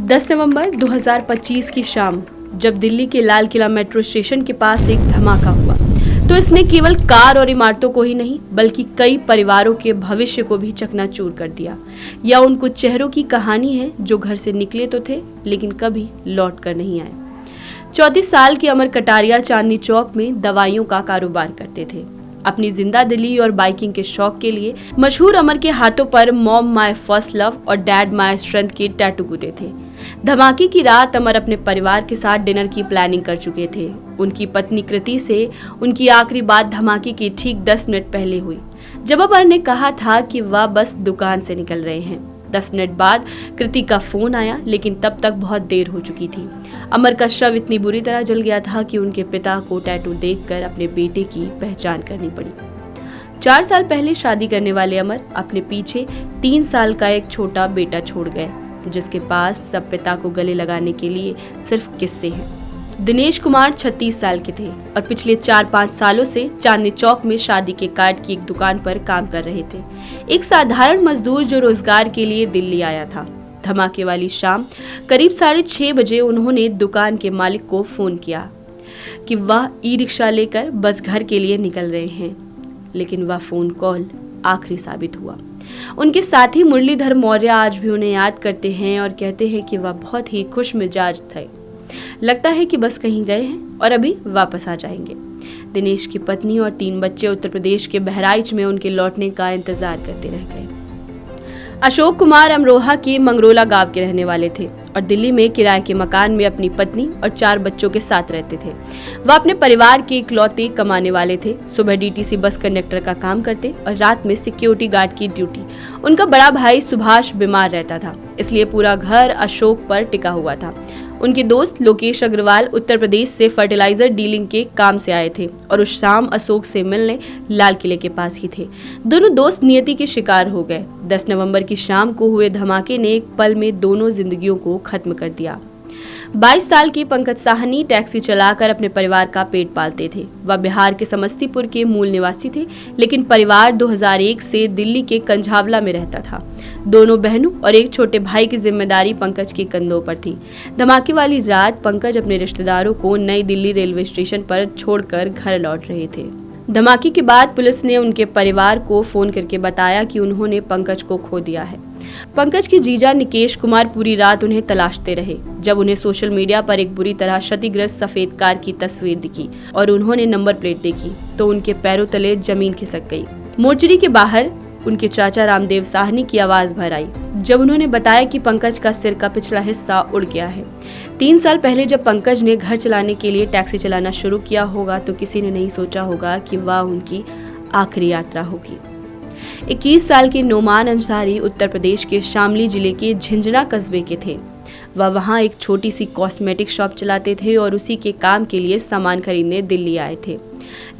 10 नवंबर 2025 की शाम जब दिल्ली के लाल किला मेट्रो स्टेशन के पास एक धमाका हुआ तो इसने केवल कार और इमारतों को ही नहीं बल्कि कई परिवारों के भविष्य को भी चकनाचूर कर दिया। यह उन कुछ चेहरों की कहानी है जो घर से निकले तो थे लेकिन कभी लौट कर नहीं आए। 34 साल के अमर कटारिया चांदनी चौक में दवाइयों का कारोबार करते थे। अपनी जिंदा दिली और बाइकिंग के शौक के लिए मशहूर अमर के हाथों पर मॉम माय फर्स्ट लव और डैड माय स्ट्रेंथ के टैटू गुथे थे। धमाके की रात अमर अपने परिवार के साथ डिनर की प्लानिंग कर चुके थे। उनकी पत्नी कृति से उनकी आखिरी बात धमाके की ठीक 10 मिनट पहले हुई, जब अमर ने कहा था कि वह बस दुकान से निकल रहे हैं। 10 मिनट बाद कृति का फोन आया, लेकिन तब तक बहुत देर हो चुकी थी। अमर का शव इतनी बुरी तरह जल गया था कि उनके पिता को टैटू देखकर अपने बेटे की पहचान करनी पड़ी। 4 साल पहले शादी करने वाले अमर अपने पीछे 3 साल का एक छोटा बेटा छोड़ गए, जिसके पास सब पिता को गले लगाने के लिए सिर्फ किस्से हैं। दिनेश कुमार 36 साल के थे और पिछले 4-5 सालों से चांदनी चौक में शादी के कार्ड की एक दुकान पर काम कर रहे थे। एक साधारण मजदूर जो रोजगार के लिए दिल्ली आया था। धमाके वाली शाम करीब 6:30 बजे उन्होंने दुकान के मालिक को फोन किया कि वह ई-रिक्शा लेकर बस घर के लिए निकल रहे हैं, लेकिन वह फोन कॉल आखिरी साबित हुआ। उनके साथी मुरलीधर मौर्य आज भी उन्हें याद करते हैं और कहते हैं कि वह बहुत ही खुश मिजाज थे। लगता है कि बस कहीं गए हैं और अभी वापस आ जाएंगे। दिनेश की पत्नी और 3 बच्चे उत्तर प्रदेश के बहराइच में उनके लौटने का इंतजार करते रह गए। अशोक कुमार अमरोहा के मंगरोला गांव के रहने वाले थे और दिल्ली में किराए के मकान में अपनी पत्नी और 4 बच्चों के साथ रहते थे। वह अपने परिवार के इकलौते कमाने वाले थे। सुबह डीटीसी बस कंडक्टर का काम करते और रात में सिक्योरिटी गार्ड की ड्यूटी। उनका बड़ा भाई सुभाष बीमार रहता था, इसलिए पूरा घर अशोक पर टिका हुआ था। उनके दोस्त लोकेश अग्रवाल उत्तर प्रदेश से फर्टिलाइजर डीलिंग के काम से आए थे और उस शाम अशोक से मिलने लाल किले के पास ही थे। दोनों दोस्त नियति के शिकार हो गए। 10 नवंबर की शाम को हुए धमाके ने एक पल में दोनों जिंदगियों को खत्म कर दिया। 22 साल के पंकज साहनी टैक्सी चलाकर अपने परिवार का पेट पालते थे। वह बिहार के समस्तीपुर के मूल निवासी थे, लेकिन परिवार 2001 से दिल्ली के कंझावला में रहता था। दोनों बहनों और एक छोटे भाई की जिम्मेदारी पंकज के कंधों पर थी। धमाके वाली रात पंकज अपने रिश्तेदारों को नई दिल्ली रेलवे स्टेशन पर छोड़कर घर लौट रहे थे। धमाके के बाद पुलिस ने उनके परिवार को फोन करके बताया कि उन्होंने पंकज को खो दिया है। पंकज के जीजा निकेश कुमार पूरी रात उन्हें तलाशते रहे। जब उन्हें सोशल मीडिया पर एक बुरी तरह क्षतिग्रस्त सफेद कार की तस्वीर दिखी और उन्होंने नंबर प्लेट देखी तो उनके पैरों तले जमीन खिसक गई। मोर्चरी के बाहर उनके चाचा रामदेव साहनी की आवाज भर आई जब उन्होंने बताया कि पंकज का सिर का पिछला हिस्सा उड़ गया है। 3 साल पहले जब पंकज ने घर चलाने के लिए टैक्सी चलाना शुरू किया होगा तो किसी ने नहीं सोचा होगा कि वह उनकी आखिरी यात्रा होगी। 21 साल के नोमान अंसारी उत्तर प्रदेश के शामली जिले के झिंझना कस्बे के थे। वह वहां एक छोटी सी कॉस्मेटिक शॉप चलाते थे और उसी के काम के लिए सामान खरीदने दिल्ली आए थे।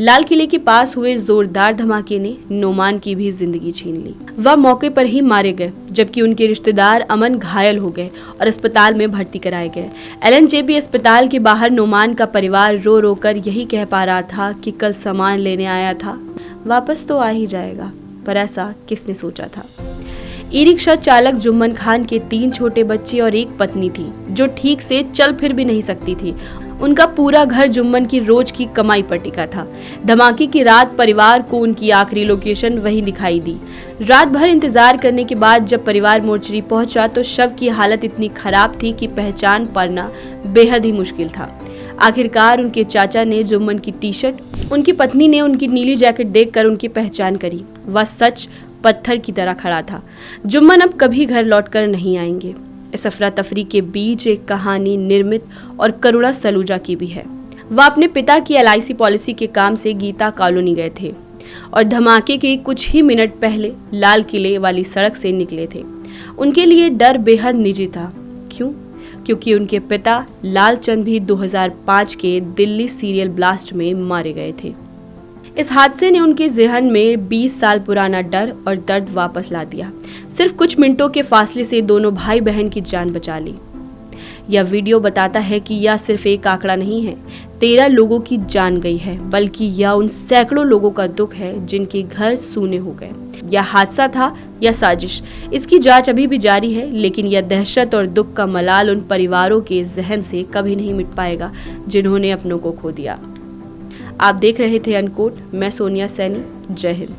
लाल किले के पास हुए जोरदार धमाके ने नोमान की भी जिंदगी छीन ली। वह मौके पर ही मारे गए, जबकि उनके रिश्तेदार अमन घायल हो गए और अस्पताल में भर्ती कराए गए। LNJB अस्पताल के बाहर नोमान का परिवार रो रो कर यही कह पा रहा था कि कल सामान लेने आया था, वापस तो आ ही जाएगा, पर ऐसा किसने सोचा था। ई-रिक्शा चालक जुम्मन खान के 3 छोटे बच्चे और एक पत्नी थी जो ठीक से चल फिर भी नहीं सकती थी। उनका पूरा घर जुम्मन की रोज की कमाई पर टिका था। धमाके की रात परिवार को उनकी आखिरी लोकेशन वहीं दिखाई दी। रात भर इंतजार करने के बाद जब परिवार मोर्चरी पहुंचा तो शव की हालत इतनी खराब थी कि पहचान पाना बेहद ही मुश्किल था। आखिरकार उनके चाचा ने जुम्मन की टी-शर्ट, उनकी पत्नी ने उनकी नीली जैकेट देखकर उनकी पहचान करी। वह सच पत्थर की तरह खड़ा था। जुम्मन अब कभी घर लौटकर नहीं आएंगे। इस अफरा तफरी के बीच एक कहानी निर्मित और करुणा सलूजा की भी है। वह अपने पिता की LIC पॉलिसी के काम से गीता कॉलोनी गए थे और धमाके के कुछ ही मिनट पहले लाल किले वाली सड़क से निकले थे। उनके लिए डर बेहद निजी था। क्यों? क्योंकि उनके पिता लालचंद भी 2005 के दिल्ली सीरियल ब्लास्ट में मारे गए थे। इस हादसे ने उनके ज़हन में 20 साल पुराना डर और दर्द वापस ला दिया। सिर्फ कुछ मिनटों के फासले से दोनों भाई बहन की जान बचा ली। यह वीडियो बताता है कि यह सिर्फ एक आंकड़ा नहीं है, 13 लोगों की जान गई है, बल्कि यह उन सैकड़ों लोगों का दुख है जिनके घर सूने हो गए। यह हादसा था या साजिश, इसकी जांच अभी भी जारी है, लेकिन यह दहशत और दुख का मलाल उन परिवारों के जहन से कभी नहीं मिट पाएगा जिन्होंने अपनों को खो दिया। आप देख रहे थे अनकोट, मैं सोनिया सैनी। जय हिंद।